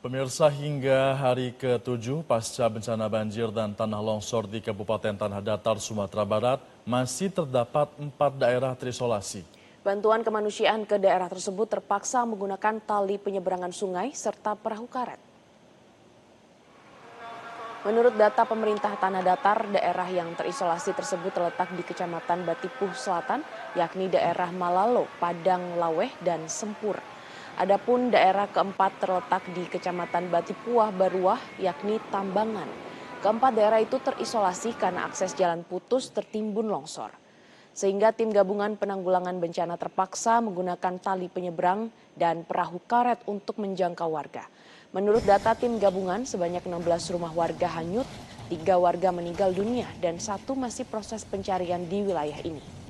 Pemirsa, hingga hari ke-7 pasca bencana banjir dan tanah longsor di Kabupaten Tanah Datar, Sumatera Barat, masih terdapat 4 daerah terisolasi. Bantuan kemanusiaan ke daerah tersebut terpaksa menggunakan tali penyeberangan sungai serta perahu karet. Menurut data pemerintah Tanah Datar, daerah yang terisolasi tersebut terletak di Kecamatan Batipuh Selatan, yakni daerah Malalo, Padang Laweh, dan Sempur. Adapun daerah keempat terletak di Kecamatan Batipuah Baruah, yakni Tambangan. Keempat daerah itu terisolasi karena akses jalan putus tertimbun longsor. Sehingga tim gabungan penanggulangan bencana terpaksa menggunakan tali penyeberang dan perahu karet untuk menjangkau warga. Menurut data tim gabungan, sebanyak 16 rumah warga hanyut, 3 warga meninggal dunia, dan 1 masih proses pencarian di wilayah ini.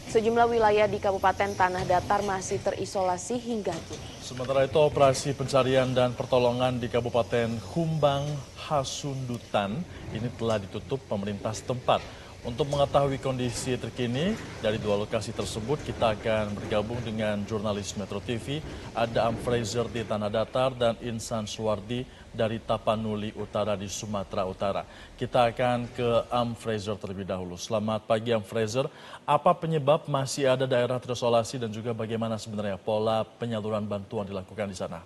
Sejumlah wilayah di Kabupaten Tanah Datar masih terisolasi hingga kini. Sementara itu, operasi pencarian dan pertolongan di Kabupaten Humbang Hasundutan ini telah ditutup pemerintah setempat. Untuk mengetahui kondisi terkini dari 2 lokasi tersebut, kita akan bergabung dengan jurnalis Metro TV, ada Am Fraser di Tanah Datar dan Insan Suwardi dari Tapanuli Utara di Sumatera Utara. Kita akan ke Am Fraser terlebih dahulu. Selamat pagi Am Fraser, apa penyebab masih ada daerah terisolasi dan juga bagaimana sebenarnya pola penyaluran bantuan dilakukan di sana?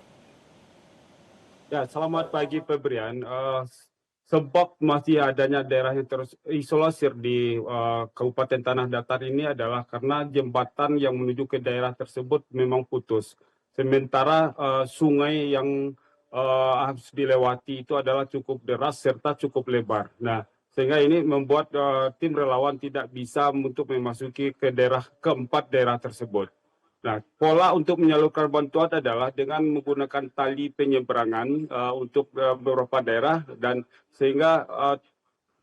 Ya, selamat pagi Febrian. Sebab masih adanya daerah yang terisolasir di Kabupaten Tanah Datar ini adalah karena jembatan yang menuju ke daerah tersebut memang putus. Sementara sungai yang harus dilewati itu adalah cukup deras serta cukup lebar. Nah, sehingga ini membuat tim relawan tidak bisa untuk memasuki ke keempat daerah tersebut. Nah, pola untuk menyalurkan bantuan adalah dengan menggunakan tali penyeberangan untuk beberapa daerah dan sehingga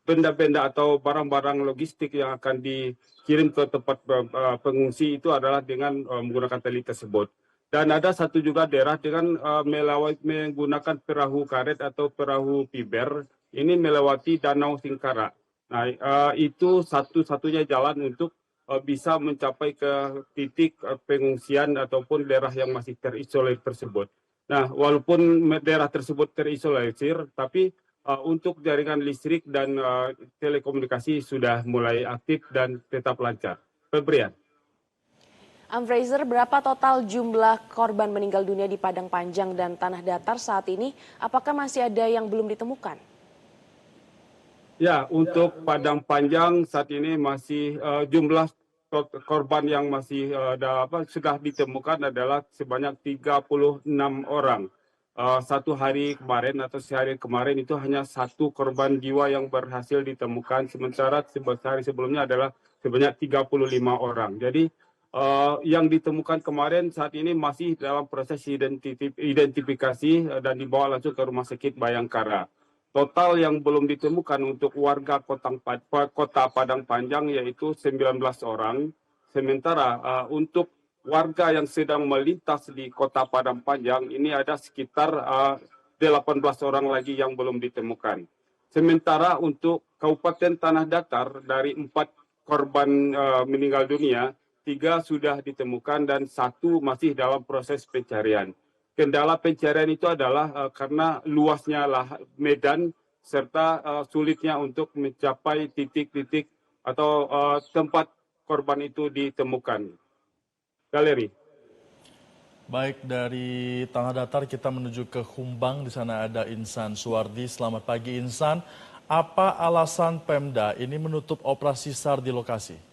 benda-benda atau barang-barang logistik yang akan dikirim ke tempat pengungsi itu adalah dengan menggunakan tali tersebut. Dan ada satu juga daerah dengan menggunakan perahu karet atau perahu piber, ini melewati Danau Singkara. Nah, itu satu-satunya jalan untuk bisa mencapai ke titik pengungsian ataupun daerah yang masih terisolir tersebut. Nah, walaupun daerah tersebut terisolir, tapi untuk jaringan listrik dan telekomunikasi sudah mulai aktif dan tetap lancar. Febrian. Am Fraser, berapa total jumlah korban meninggal dunia di Padang Panjang dan Tanah Datar saat ini? Apakah masih ada yang belum ditemukan? Ya, untuk Padang Panjang saat ini masih jumlah korban yang masih sudah ditemukan adalah sebanyak 36 orang. Satu hari kemarin atau sehari kemarin itu hanya 1 korban jiwa yang berhasil ditemukan, sementara sehari sebelumnya adalah sebanyak 35 orang. Jadi yang ditemukan kemarin saat ini masih dalam proses identifikasi dan dibawa langsung ke Rumah Sakit Bayangkara. Total yang belum ditemukan untuk warga Kota Padang Panjang yaitu 19 orang. Sementara untuk warga yang sedang melintas di Kota Padang Panjang ini ada sekitar 18 orang lagi yang belum ditemukan. Sementara untuk Kabupaten Tanah Datar dari 4 korban meninggal dunia, 3 sudah ditemukan dan 1 masih dalam proses pencarian. Kendala pencarian itu adalah karena luasnya medan serta sulitnya untuk mencapai titik-titik atau tempat korban itu ditemukan. Galeri. Baik, dari Tanah Datar kita menuju ke Humbang. Di sana ada Insan Suwardi. Selamat pagi Insan. Apa alasan Pemda ini menutup operasi SAR di lokasi?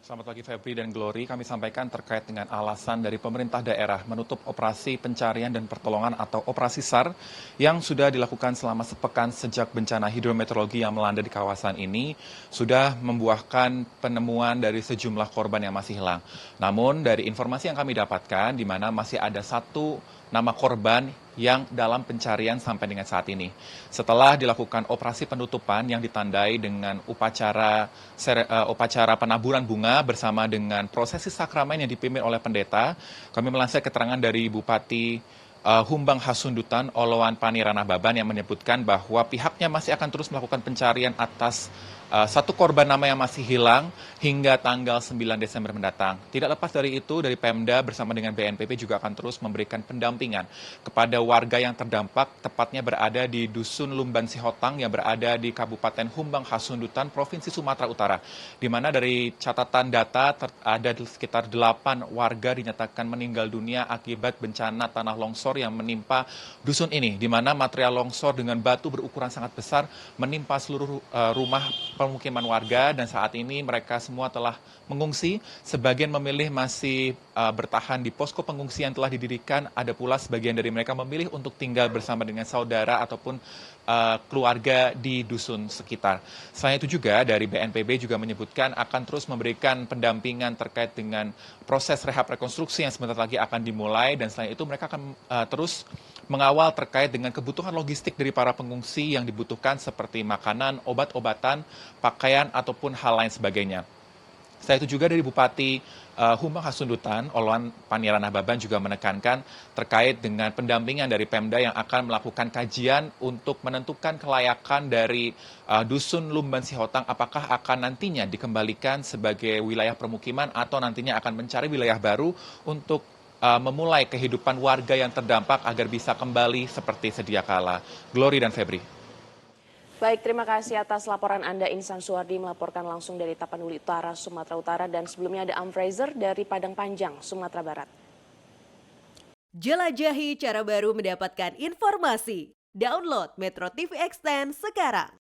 Selamat pagi Febri dan Glory, kami sampaikan terkait dengan alasan dari pemerintah daerah menutup operasi pencarian dan pertolongan atau operasi SAR yang sudah dilakukan selama sepekan sejak bencana hidrometeorologi yang melanda di kawasan ini sudah membuahkan penemuan dari sejumlah korban yang masih hilang. Namun dari informasi yang kami dapatkan di mana masih ada 1 nama korban yang dalam pencarian sampai dengan saat ini. Setelah dilakukan operasi penutupan yang ditandai dengan upacara penaburan bunga bersama dengan prosesi sakramen yang dipimpin oleh pendeta, kami melansir keterangan dari Bupati Humbang Hasundutan Oloan Panirana Baban yang menyebutkan bahwa pihaknya masih akan terus melakukan pencarian atas satu korban nama yang masih hilang hingga tanggal 9 Desember mendatang. Tidak lepas dari itu, dari Pemda bersama dengan BNPB juga akan terus memberikan pendampingan kepada warga yang terdampak, tepatnya berada di Dusun Lumban Sihotang yang berada di Kabupaten Humbang Hasundutan, Provinsi Sumatera Utara. Di mana dari catatan data ada sekitar 8 warga dinyatakan meninggal dunia akibat bencana tanah longsor yang menimpa dusun ini, di mana material longsor dengan batu berukuran sangat besar menimpa seluruh rumah pemukiman warga, dan saat ini mereka semua telah mengungsi. Sebagian memilih masih bertahan di posko pengungsian telah didirikan. Ada pula sebagian dari mereka memilih untuk tinggal bersama dengan saudara ataupun keluarga di dusun sekitar. Selain itu juga dari BNPB juga menyebutkan akan terus memberikan pendampingan terkait dengan proses rehab rekonstruksi yang sebentar lagi akan dimulai, dan selain itu mereka akan terus mengawal terkait dengan kebutuhan logistik dari para pengungsi yang dibutuhkan seperti makanan, obat-obatan, pakaian, ataupun hal lain sebagainya. Selain itu juga dari Bupati Humbang Hasundutan, Oloan Panirana Baban juga menekankan terkait dengan pendampingan dari Pemda yang akan melakukan kajian untuk menentukan kelayakan dari Dusun Lumban Sihotang, apakah akan nantinya dikembalikan sebagai wilayah permukiman atau nantinya akan mencari wilayah baru untuk memulai kehidupan warga yang terdampak agar bisa kembali seperti sedia kala. Glory dan Febri. Baik, terima kasih atas laporan Anda. Insan Suwardi melaporkan langsung dari Tapanuli Utara, Sumatera Utara, dan sebelumnya ada Fraser dari Padang Panjang, Sumatera Barat. Jelajahi cara baru mendapatkan informasi. Download Metro TV Extend sekarang.